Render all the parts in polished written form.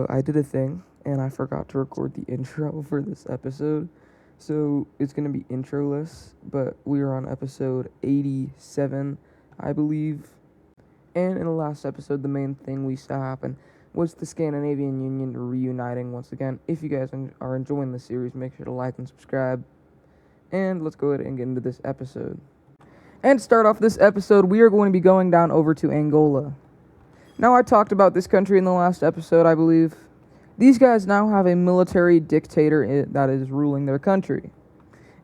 I did a thing, and I forgot to record the intro for this episode. So, it's going to be introless, but we are on episode 87, I believe. And in the last episode, the main thing we saw happen was the Scandinavian Union reuniting once again. If you guys are enjoying the series, make sure to like and subscribe. And let's go ahead and get into this episode. And to start off this episode, we are going to be going down over to Angola. Now, I talked about this country in the last episode, I believe. These guys now have a military dictator that is ruling their country.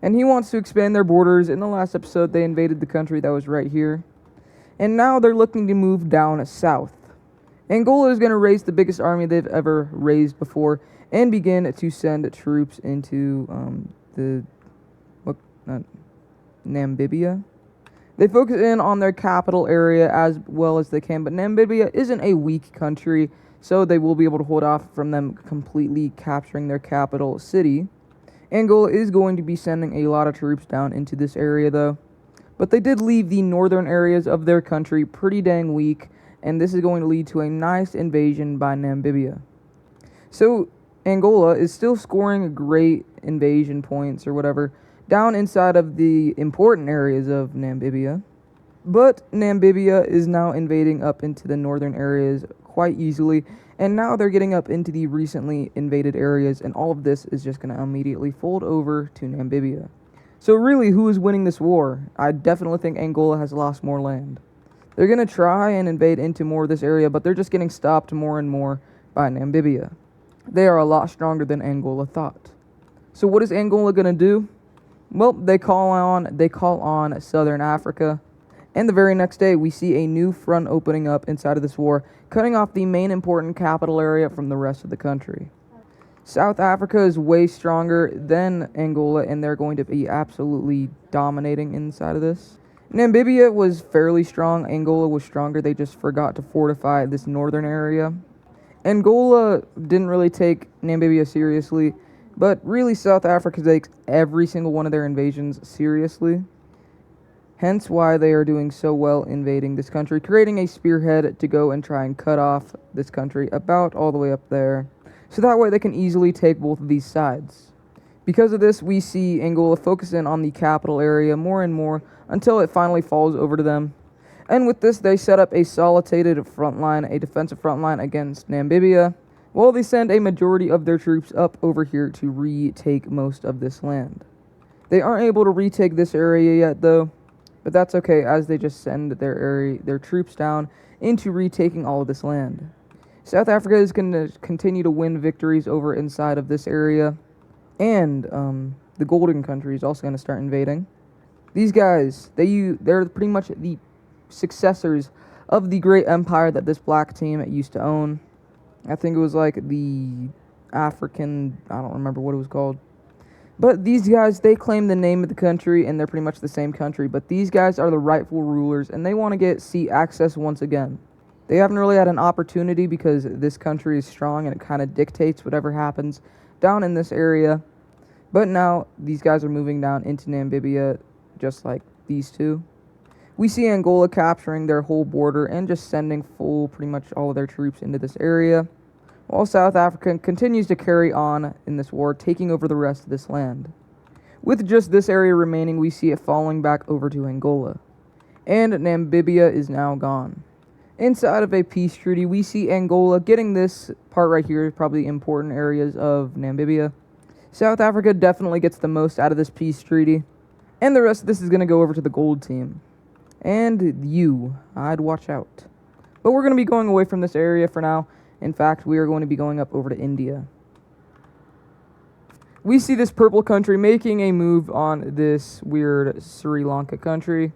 And he wants to expand their borders. In the last episode, they invaded the country that was right here. And now they're looking to move down south. Angola is going to raise the biggest army they've ever raised before and begin to send troops into Namibia. They focus in on their capital area as well as they can, but Namibia isn't a weak country, so they will be able to hold off from them completely capturing their capital city. Angola is going to be sending a lot of troops down into this area, though. But they did leave the northern areas of their country pretty dang weak, and this is going to lead to a nice invasion by Namibia. So, Angola is still scoring great invasion points or whatever down inside of the important areas of Namibia. But Namibia is now invading up into the northern areas quite easily, and now they're getting up into the recently invaded areas, and all of this is just going to immediately fold over to Namibia. So really, who is winning this war? I definitely think Angola has lost more land. They're going to try and invade into more of this area, but they're just getting stopped more and more by Namibia. They are a lot stronger than Angola thought. So what is Angola going to do? Well, they call on Southern Africa, and the very next day we see a new front opening up inside of this war, cutting off the main important capital area from the rest of the country. South Africa is way stronger than Angola, and they're going to be absolutely dominating inside of this. Namibia was fairly strong. Angola was stronger. They just forgot to fortify this northern area. Angola didn't really take Namibia seriously, but really South Africa takes every single one of their invasions seriously. Hence why they are doing so well invading this country, creating a spearhead to go and try and cut off this country about all the way up there. So that way they can easily take both of these sides. Because of this, we see Angola focus in on the capital area more and more until it finally falls over to them. And with this, they set up a solitated front line, a defensive front line against Namibia, while they send a majority of their troops up over here to retake most of this land. They aren't able to retake this area yet, though, but that's okay, as they just send their troops down into retaking all of this land. South Africa is going to continue to win victories over inside of this area, and the Golden Country is also going to start invading. These guys, they're pretty much the successors of the great empire that this black team used to own. I think it was like the African, I don't remember what it was called. But these guys, they claim the name of the country, and they're pretty much the same country. But these guys are the rightful rulers, and they want to get sea access once again. They haven't really had an opportunity because this country is strong, and it kind of dictates whatever happens down in this area. But now, these guys are moving down into Namibia, just like these two. We see Angola capturing their whole border and just sending pretty much all of their troops into this area, while South Africa continues to carry on in this war, taking over the rest of this land. With just this area remaining, we see it falling back over to Angola. And Namibia is now gone. Inside of a peace treaty, we see Angola getting this part right here, probably important areas of Namibia. South Africa definitely gets the most out of this peace treaty, and the rest of this is going to go over to the gold team. And I'd watch out. But we're going to be going away from this area for now. In fact, we are going to be going up over to India. We see this purple country making a move on this weird Sri Lanka country.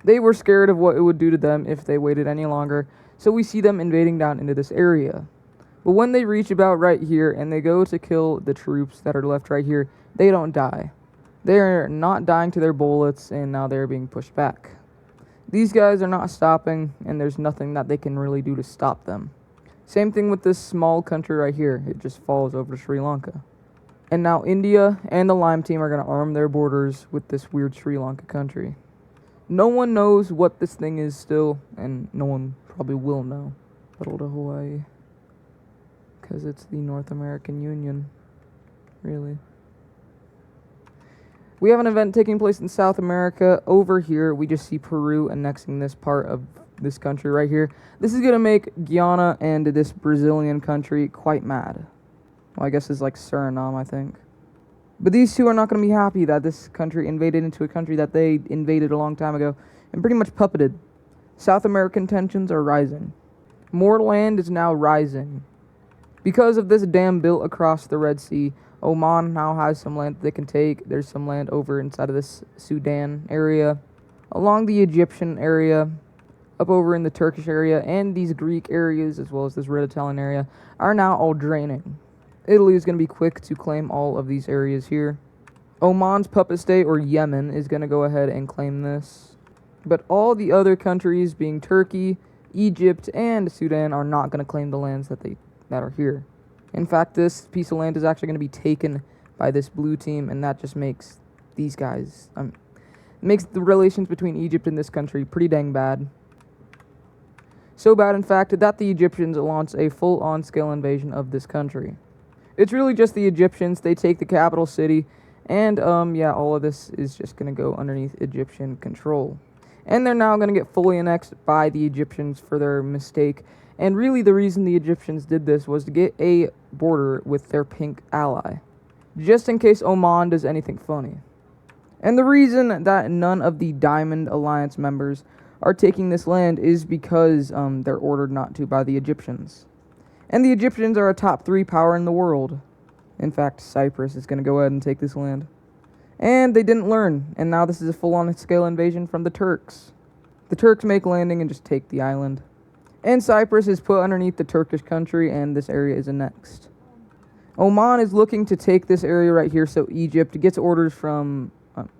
They were scared of what it would do to them if they waited any longer, so we see them invading down into this area. But when they reach about right here and they go to kill the troops that are left right here, they don't die. They're not dying to their bullets, and now they're being pushed back. These guys are not stopping, and there's nothing that they can really do to stop them. Same thing with this small country right here. It just falls over to Sri Lanka. And now India and the Lime team are going to arm their borders with this weird Sri Lanka country. No one knows what this thing is still, and no one probably will know. Little to Hawaii. Because it's the North American Union. Really. We have an event taking place in South America. Over here, we just see Peru annexing this part of this country right here. This is going to make Guyana and this Brazilian country quite mad. Well, I guess it's like Suriname, I think. But these two are not going to be happy that this country invaded into a country that they invaded a long time ago and pretty much puppeted. South American tensions are rising. More land is now rising. Because of this dam built across the Red Sea, Oman now has some land that they can take. There's some land over inside of this Sudan area, along the Egyptian area, up over in the Turkish area, and these Greek areas, as well as this Red Italian area, are now all draining. Italy is going to be quick to claim all of these areas here. Oman's puppet state, or Yemen, is going to go ahead and claim this. But all the other countries, being Turkey, Egypt, and Sudan, are not going to claim the lands that are here. In fact, this piece of land is actually going to be taken by this blue team, and that just makes these guys, makes the relations between Egypt and this country pretty dang bad. So bad, in fact, that the Egyptians launch a full-on scale invasion of this country. It's really just the Egyptians. They take the capital city, and yeah, all of this is just going to go underneath Egyptian control. And they're now going to get fully annexed by the Egyptians for their mistake. And really the reason the Egyptians did this was to get a border with their pink ally, just in case Oman does anything funny. And the reason that none of the Diamond Alliance members are taking this land is because they're ordered not to by the Egyptians. And the Egyptians are a top 3 power in the world. In fact, Cyprus is going to go ahead and take this land. And they didn't learn, and now this is a full-on scale invasion from the Turks. The Turks make landing and just take the island. And Cyprus is put underneath the Turkish country, and this area is annexed. Oman is looking to take this area right here, so Egypt gets orders from...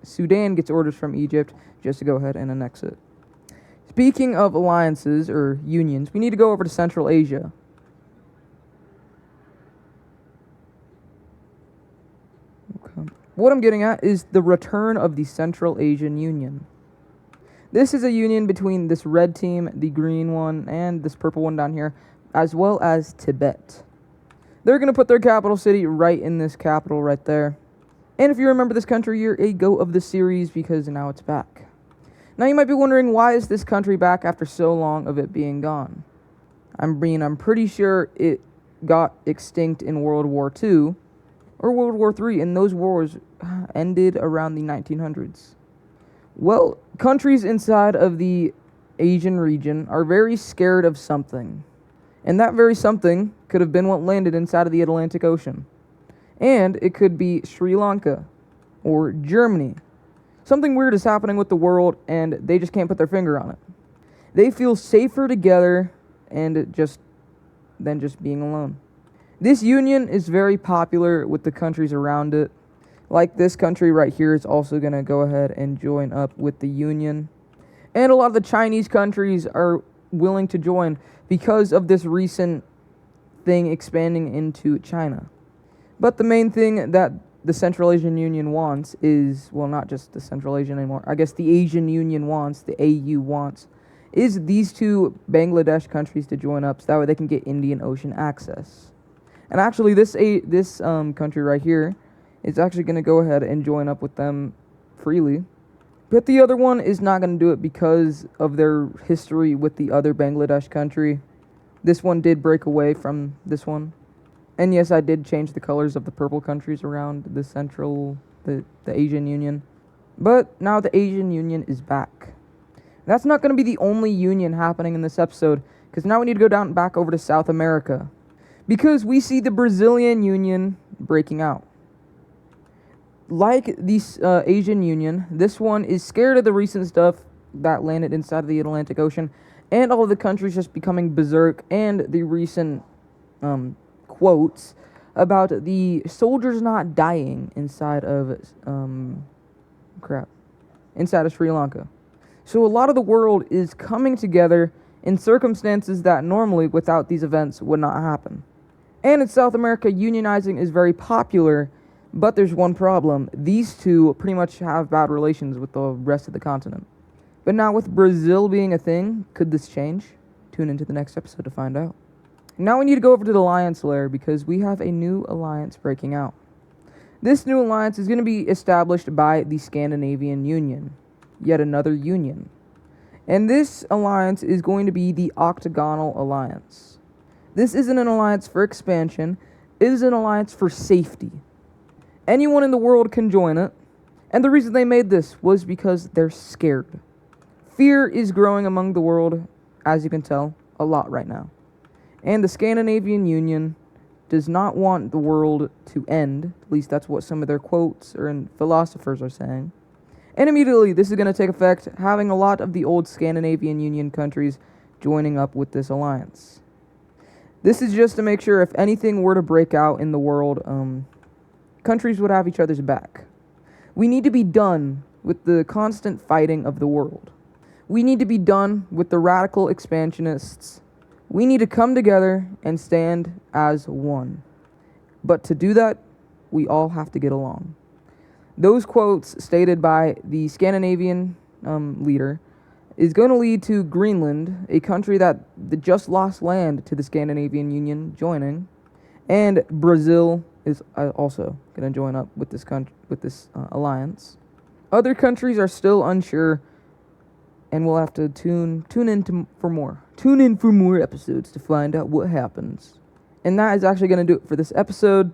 Sudan gets orders from Egypt just to go ahead and annex it. Speaking of alliances, or unions, we need to go over to Central Asia. Okay. What I'm getting at is the return of the Central Asian Union. This is a union between this red team, the green one, and this purple one down here, as well as Tibet. They're going to put their capital city right in this capital right there. And if you remember this country, you're a go of the series because now it's back. Now you might be wondering, why is this country back after so long of it being gone? I'm pretty sure it got extinct in World War II or World War III, and those wars ended around the 1900s. Well, countries inside of the Asian region are very scared of something. And that very something could have been what landed inside of the Atlantic Ocean. And it could be Sri Lanka or Germany. Something weird is happening with the world, and they just can't put their finger on it. They feel safer together than just being alone. This union is very popular with the countries around it. Like this country right here is also going to go ahead and join up with the union. And a lot of the Chinese countries are willing to join because of this recent thing expanding into China. But the main thing that the Central Asian Union wants is, well, not just the Central Asian anymore, I guess the Asian Union wants, the AU wants, is these two Bangladesh countries to join up so that way they can get Indian Ocean access. And actually this country right here is actually going to go ahead and join up with them freely. But the other one is not going to do it because of their history with the other Bangladesh country. This one did break away from this one. And yes, I did change the colors of the purple countries around the Asian Union. But now the Asian Union is back. That's not going to be the only union happening in this episode, because now we need to go back over to South America. Because we see the Brazilian Union breaking out. Like the Asian Union, this one is scared of the recent stuff that landed inside of the Atlantic Ocean, and all of the countries just becoming berserk, and the recent quotes about the soldiers not dying inside of inside of Sri Lanka. So a lot of the world is coming together in circumstances that normally without these events would not happen. And in South America, unionizing is very popular, but there's one problem. These two pretty much have bad relations with the rest of the continent. But now with Brazil being a thing, could this change? Tune into the next episode to find out. Now we need to go over to the alliance layer because we have a new alliance breaking out. This new alliance is going to be established by the Scandinavian Union, yet another union. And this alliance is going to be the Octagonal Alliance. This isn't an alliance for expansion, it is an alliance for safety. Anyone in the world can join it, and the reason they made this was because they're scared. Fear is growing among the world, as you can tell, a lot right now. And the Scandinavian Union does not want the world to end, at least that's what some of their quotes and philosophers are saying. And immediately this is going to take effect, having a lot of the old Scandinavian Union countries joining up with this alliance. This is just to make sure if anything were to break out in the world, countries would have each other's back. We need to be done with the constant fighting of the world. We need to be done with the radical expansionists. We need to come together and stand as one. But to do that, we all have to get along. Those quotes stated by the Scandinavian leader is going to lead to Greenland, a country that just lost land to the Scandinavian Union, joining, and Brazil is also going to join up with this alliance. Other countries are still unsure, and we'll have to tune in for more. Tune in for more episodes to find out what happens. And that is actually going to do it for this episode.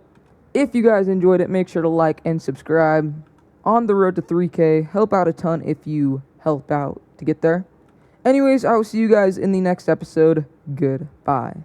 If you guys enjoyed it, make sure to like and subscribe. On the road to 3K, help out a ton if you help out to get there. Anyways, I will see you guys in the next episode. Goodbye.